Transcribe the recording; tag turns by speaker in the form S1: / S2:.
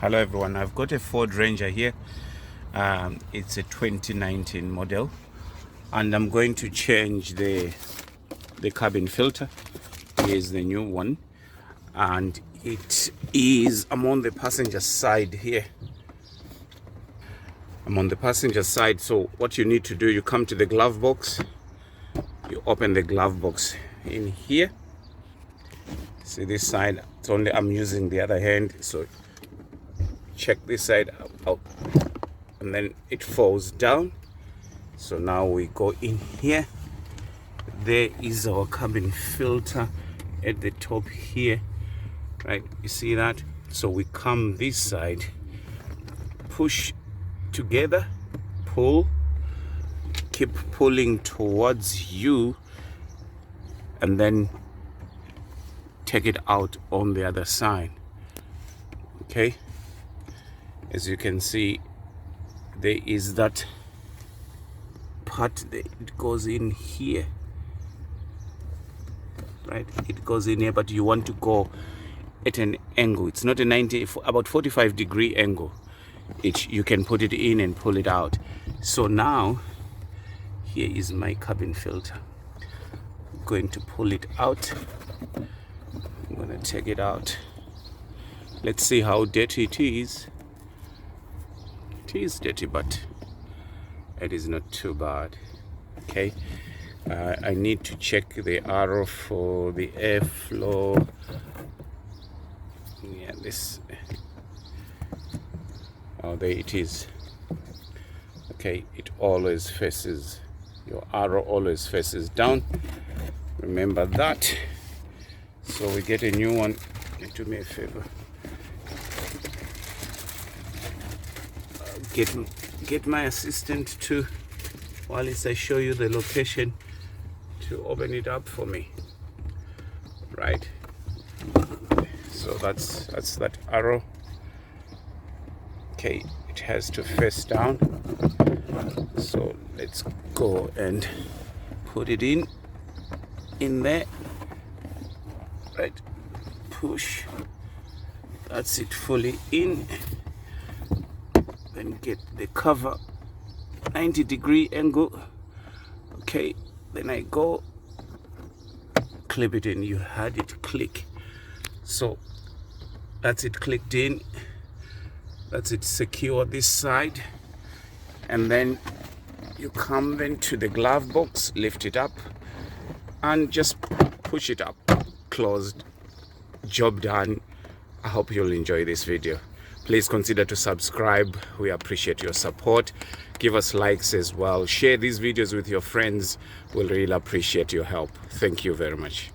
S1: Hello everyone, I've got a Ford Ranger here. It's a 2019 model, and I'm going to change the cabin filter. Here's the new one, and I'm on the passenger side here. I'm on the passenger side. So what you need to do, you come to the glove box, you open the glove box in here. See this side, it's only I'm using the other hand, so check this side out, and then it falls down. So now we go in here. There is our cabin filter at the top here, right? You see that? So we come this side, push together, pull, keep pulling towards you, and then take it out on the other side. Okay, as you can see, there is that part that it goes in here, right? It goes in here, but you want to go at an angle. It's not a 90, about 45-degree angle. You can put it in and pull it out. So now here is my cabin filter. I'm going to pull it out. I'm going to take it out. Let's see how dirty it is. It is dirty, but it is not too bad. Okay, I need to check the arrow for the airflow. Yeah, this. Oh, there it is. Okay, it always faces, your arrow always faces down. Remember that. So we get a new one. Do me a favor. Get my assistant to, while I show you the location, to open it up for me. Right. So that's that arrow. Okay, it has to face down. So let's go and put it in there. Right. Push. That's it, fully in. Then get the cover 90-degree angle. Okay, then I go clip it in. You had it click. So that's it, clicked in. That's it, secure this side. And then you come then to the glove box, lift it up, and just push it up. Closed. Job done. I hope you'll enjoy this video. Please consider to subscribe. We appreciate your support. Give us likes as well. Share these videos with your friends. We'll really appreciate your help. Thank you very much.